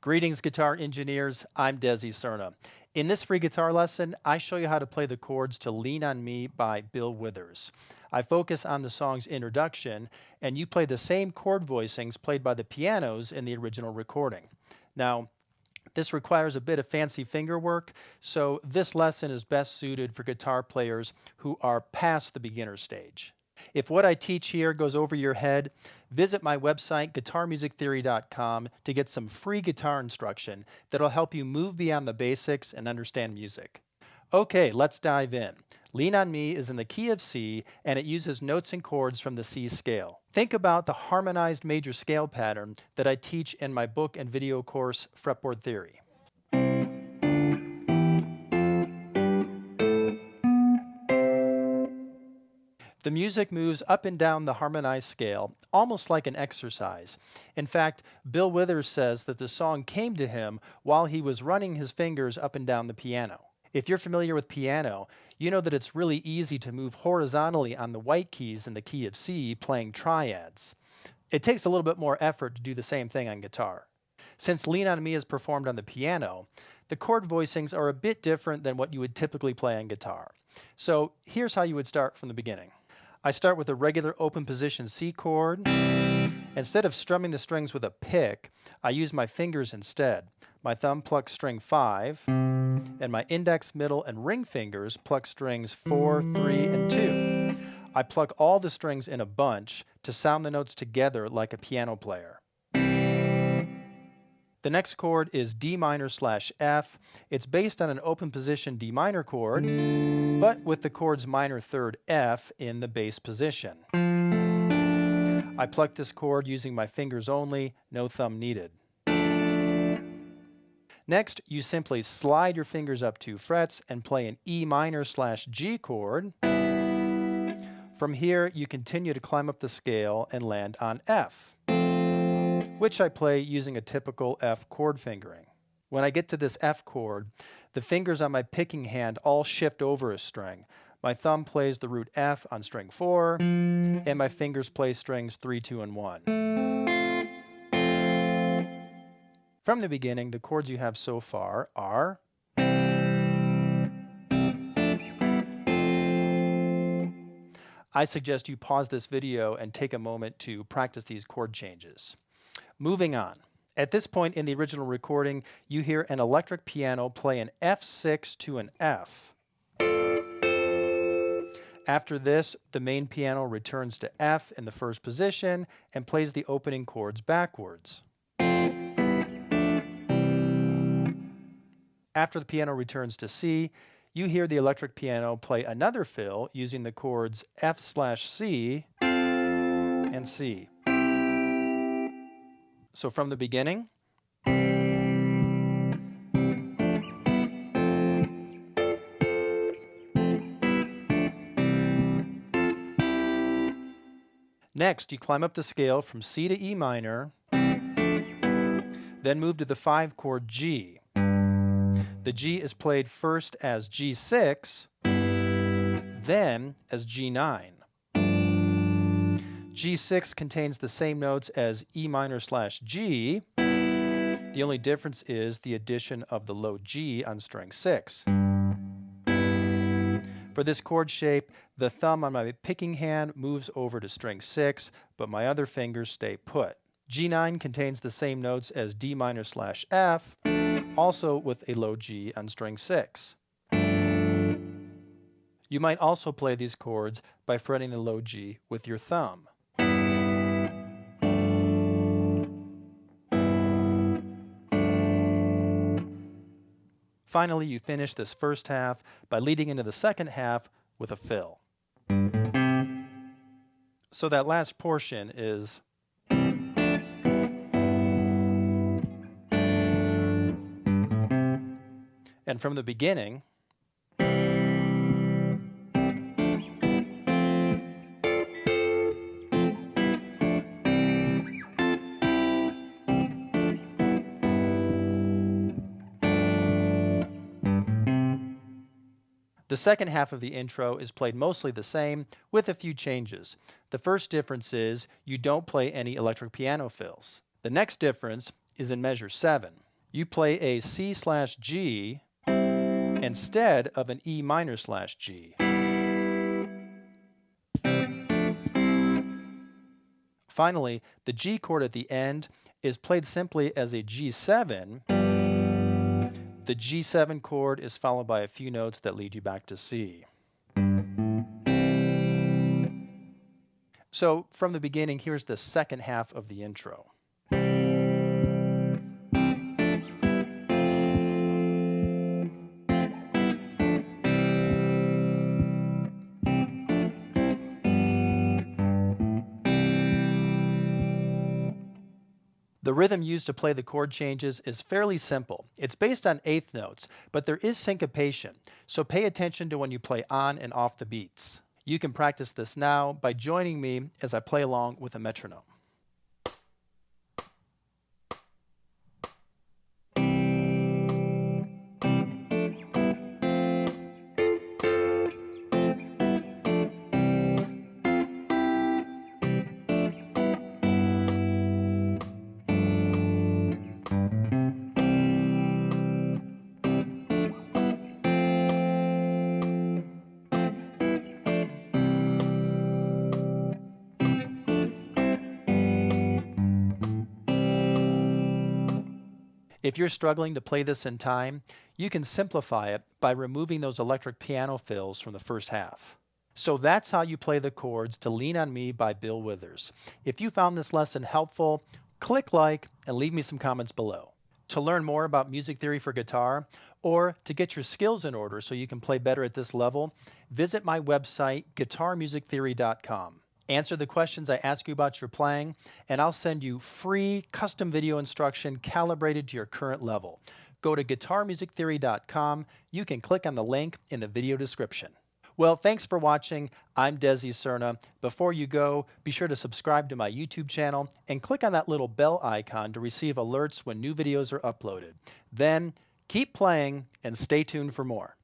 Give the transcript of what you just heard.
Greetings, guitar engineers. I'm Desi Cerna. In this free guitar lesson, I show you how to play the chords to Lean on Me by Bill Withers. I focus on the song's introduction, and you play the same chord voicings played by the pianos in the original recording. Now, this requires a bit of fancy finger work, so this lesson is best suited for guitar players who are past the beginner stage. If what I teach here goes over your head, visit my website, guitarmusictheory.com, to get some free guitar instruction that'll help you move beyond the basics and understand music. Okay, let's dive in. Lean on Me is in the key of C, and it uses notes and chords from the C scale. Think about the harmonized major scale pattern that I teach in my book and video course, Fretboard Theory. The music moves up and down the harmonized scale, almost like an exercise. In fact, Bill Withers says that the song came to him while he was running his fingers up and down the piano. If you're familiar with piano, you know that it's really easy to move horizontally on the white keys in the key of C, playing triads. It takes a little bit more effort to do the same thing on guitar. Since Lean on Me is performed on the piano, the chord voicings are a bit different than what you would typically play on guitar. So here's how you would start from the beginning. I start with a regular open position C chord. Instead of strumming the strings with a pick, I use my fingers instead. My thumb plucks string 5, and my index, middle, and ring fingers pluck strings 4, 3, and 2. I pluck all the strings in a bunch to sound the notes together like a piano player. The next chord is D minor / F. It's based on an open position D minor chord, but with the chord's minor third F in the bass position. I pluck this chord using my fingers only, no thumb needed. Next, you simply slide your fingers up 2 frets and play an E minor / G chord. From here, you continue to climb up the scale and land on F, which I play using a typical F chord fingering. When I get to this F chord, the fingers on my picking hand all shift over a string. My thumb plays the root F on string 4, and my fingers play strings 3, 2, and 1. From the beginning, the chords you have so far are I suggest you pause this video and take a moment to practice these chord changes. Moving on. At this point in the original recording, you hear an electric piano play an F6 to an F. After this, the main piano returns to F in the first position and plays the opening chords backwards. After the piano returns to C, you hear the electric piano play another fill using the chords F/C and C. So from the beginning, next you climb up the scale from C to E minor, then move to the 5 chord G. The G is played first as G6, then as G9. G6 contains the same notes as E minor / G. The only difference is the addition of the low G on string 6. For this chord shape, the thumb on my picking hand moves over to string 6, but my other fingers stay put. G9 contains the same notes as D minor / F, also with a low G on string 6. You might also play these chords by fretting the low G with your thumb. Finally, you finish this first half by leading into the second half with a fill. So that last portion is and from the beginning, the second half of the intro is played mostly the same, with a few changes. The first difference is you don't play any electric piano fills. The next difference is in measure 7. You play a C/G instead of an E minor/G. Finally, the G chord at the end is played simply as a G7. The G7 chord is followed by a few notes that lead you back to C. So from the beginning, here's the second half of the intro. The rhythm used to play the chord changes is fairly simple. It's based on eighth notes, but there is syncopation, so pay attention to when you play on and off the beats. You can practice this now by joining me as I play along with a metronome. If you're struggling to play this in time, you can simplify it by removing those electric piano fills from the first half. So that's how you play the chords to Lean on Me by Bill Withers. If you found this lesson helpful, click like and leave me some comments below. To learn more about music theory for guitar, or to get your skills in order so you can play better at this level, visit my website, guitarmusictheory.com. Answer the questions I ask you about your playing, and I'll send you free custom video instruction calibrated to your current level. Go to guitarmusictheory.com. You can click on the link in the video description. Well, thanks for watching. I'm Desi Cerna. Before you go, be sure to subscribe to my YouTube channel and click on that little bell icon to receive alerts when new videos are uploaded. Then, keep playing and stay tuned for more.